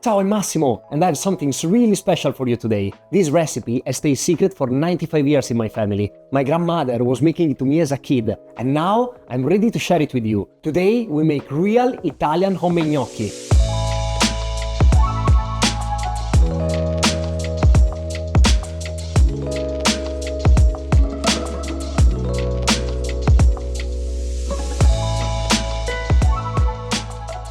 Ciao, I'm Massimo, and I have something really special for you today. This recipe has stayed secret for 95 years in my family. My grandmother was making it to me as a kid, and now I'm ready to share it with you. Today we make real Italian homemade gnocchi.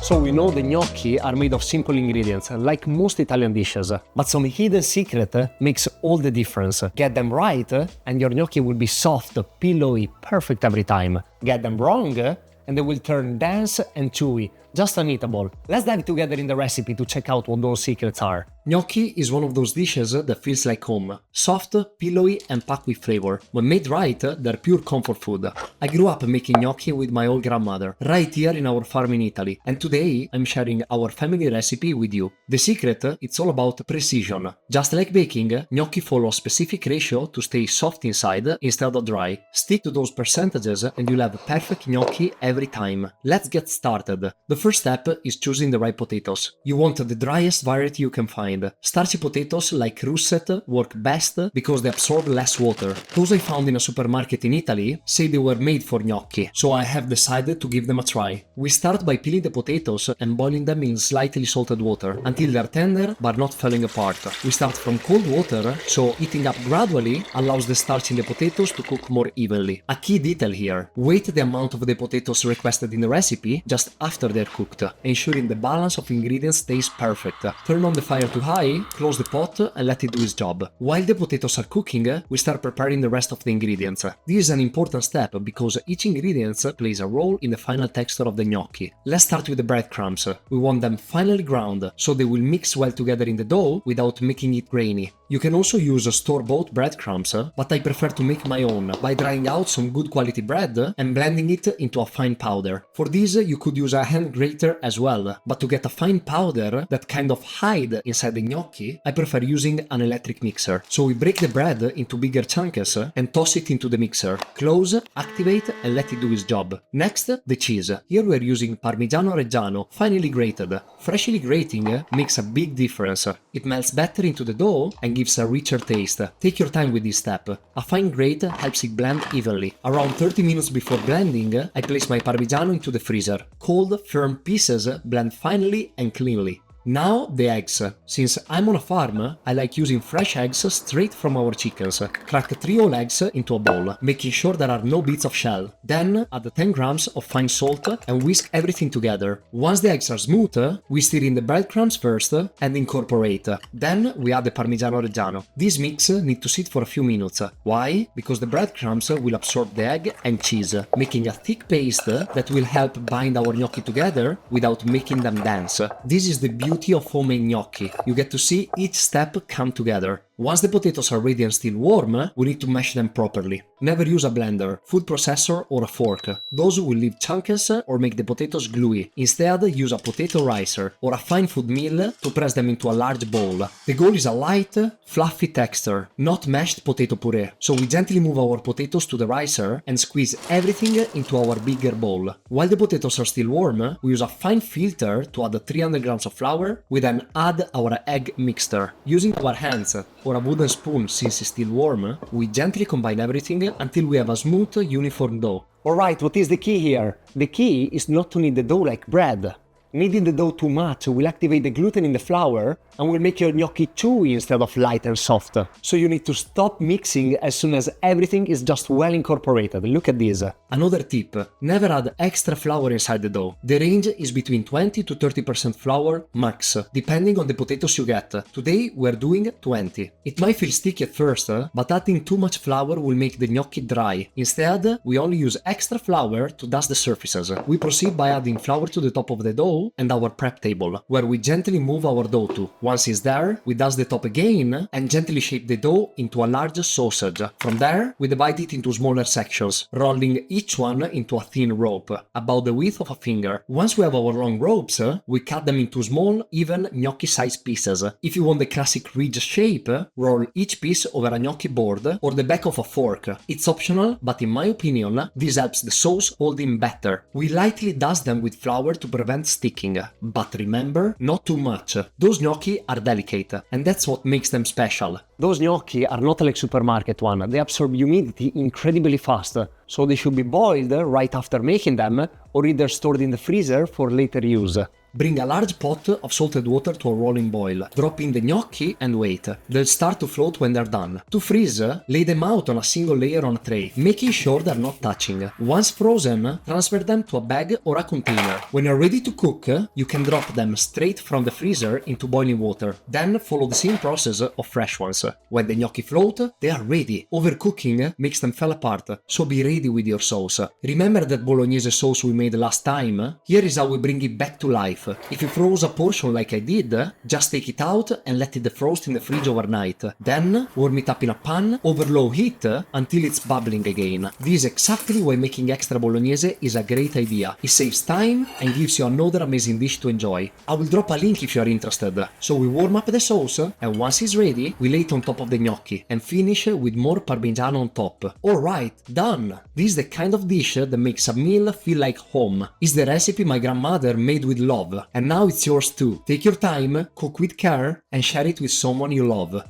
So we know the gnocchi are made of simple ingredients, like most Italian dishes. But some hidden secret makes all the difference. Get them right, and your gnocchi will be soft, pillowy, perfect every time. Get them wrong, and they will turn dense and chewy, just uneatable. Let's dive together in the recipe to check out what those secrets are. Gnocchi is one of those dishes that feels like home. Soft, pillowy, and packed with flavor. When made right, they're pure comfort food. I grew up making gnocchi with my old grandmother, right here in our farm in Italy, and today I'm sharing our family recipe with you. The secret, it's all about precision. Just like baking, gnocchi follow a specific ratio to stay soft inside instead of dry. Stick to those percentages and you'll have perfect gnocchi every time. Let's get started. The first step is choosing the right potatoes. You want the driest variety you can find. Starchy potatoes like russet work best because they absorb less water. Those I found in a supermarket in Italy say they were made for gnocchi, so I have decided to give them a try. We start by peeling the potatoes and boiling them in slightly salted water until they're tender but not falling apart. We start from cold water, so heating up gradually allows the starch in the potatoes to cook more evenly. A key detail here: weight the amount of the potatoes requested in the recipe just after they're cooked, ensuring the balance of ingredients stays perfect. Turn on the fire to high, close the pot and let it do its job. While the potatoes are cooking, we start preparing the rest of the ingredients. This is an important step because each ingredient plays a role in the final texture of the gnocchi. Let's start with the breadcrumbs. We want them finely ground, so they will mix well together in the dough without making it grainy. You can also use store-bought breadcrumbs, but I prefer to make my own by drying out some good quality bread and blending it into a fine powder. For this, you could use a hand grater as well, but to get a fine powder that kind of hide inside the gnocchi, I prefer using an electric mixer. So we break the bread into bigger chunks and toss it into the mixer. Close, activate and let it do its job. Next, the cheese. Here we are using Parmigiano Reggiano, finely grated. Freshly grating makes a big difference. It melts better into the dough and gives a richer taste. Take your time with this step. A fine grate helps it blend evenly. Around 30 minutes before blending, I place my Parmigiano into the freezer. Cold, firm pieces blend finely and cleanly. Now the eggs. Since I'm on a farm, I like using fresh eggs straight from our chickens. Crack 3 whole eggs into a bowl, making sure there are no bits of shell. Then add 10 grams of fine salt and whisk everything together. Once the eggs are smooth, we stir in the breadcrumbs first and incorporate. Then we add the Parmigiano Reggiano. This mix needs to sit for a few minutes. Why? Because the breadcrumbs will absorb the egg and cheese, making a thick paste that will help bind our gnocchi together without making them dense. This is the beauty of homemade gnocchi. You get to see each step come together. Once the potatoes are ready and still warm, we need to mash them properly. Never use a blender, food processor or a fork. Those will leave chunks or make the potatoes gluey. Instead, use a potato ricer or a fine food mill to press them into a large bowl. The goal is a light, fluffy texture, not mashed potato puree. So we gently move our potatoes to the ricer and squeeze everything into our bigger bowl. While the potatoes are still warm, we use a fine filter to add 300 grams of flour. We then add our egg mixture. Using our hands or a wooden spoon since it's still warm, we gently combine everything until we have a smooth, uniform dough. Alright, what is the key here? The key is not to knead the dough like bread. Kneading the dough too much will activate the gluten in the flour and will make your gnocchi chewy instead of light and soft. So you need to stop mixing as soon as everything is just well incorporated. Look at this. Another tip: never add extra flour inside the dough. The range is between 20 to 30% flour max, depending on the potatoes you get. Today we're doing 20. It might feel sticky at first, but adding too much flour will make the gnocchi dry. Instead, we only use extra flour to dust the surfaces. We proceed by adding flour to the top of the dough and our prep table, where we gently move our dough to. Once it's there, we dust the top again and gently shape the dough into a large sausage. From there, we divide it into smaller sections, rolling each one into a thin rope, about the width of a finger. Once we have our long ropes, we cut them into small, even gnocchi-sized pieces. If you want the classic ridge shape, roll each piece over a gnocchi board or the back of a fork. It's optional, but in my opinion, this helps the sauce hold in better. We lightly dust them with flour to prevent sticking. speaking. But remember, not too much. Those gnocchi are delicate, and that's what makes them special. Those gnocchi are not like supermarket one, they absorb humidity incredibly fast, so they should be boiled right after making them, or either stored in the freezer for later use. Bring a large pot of salted water to a rolling boil. Drop in the gnocchi and wait. They'll start to float when they're done. To freeze, lay them out on a single layer on a tray, making sure they're not touching. Once frozen, transfer them to a bag or a container. When you're ready to cook, you can drop them straight from the freezer into boiling water. Then follow the same process of fresh ones. When the gnocchi float, they are ready. Overcooking makes them fall apart, so be ready with your sauce. Remember that bolognese sauce we made last time? Here is how we bring it back to life. If you froze a portion like I did, just take it out and let it defrost in the fridge overnight. Then warm it up in a pan over low heat until it's bubbling again. This is exactly why making extra bolognese is a great idea. It saves time and gives you another amazing dish to enjoy. I will drop a link if you are interested. So we warm up the sauce, and once it's ready, we lay it on top of the gnocchi and finish with more Parmigiano on top. Alright, done! This is the kind of dish that makes a meal feel like home. It's the recipe my grandmother made with love. And now it's yours too. Take your time, cook with care, and share it with someone you love.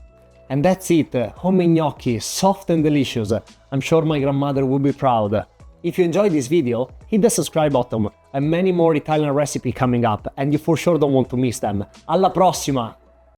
And that's it, homemade gnocchi, soft and delicious. I'm sure my grandmother will be proud. If you enjoyed this video, hit the subscribe button, and many more Italian recipes coming up, and you for sure don't want to miss them. Alla prossima!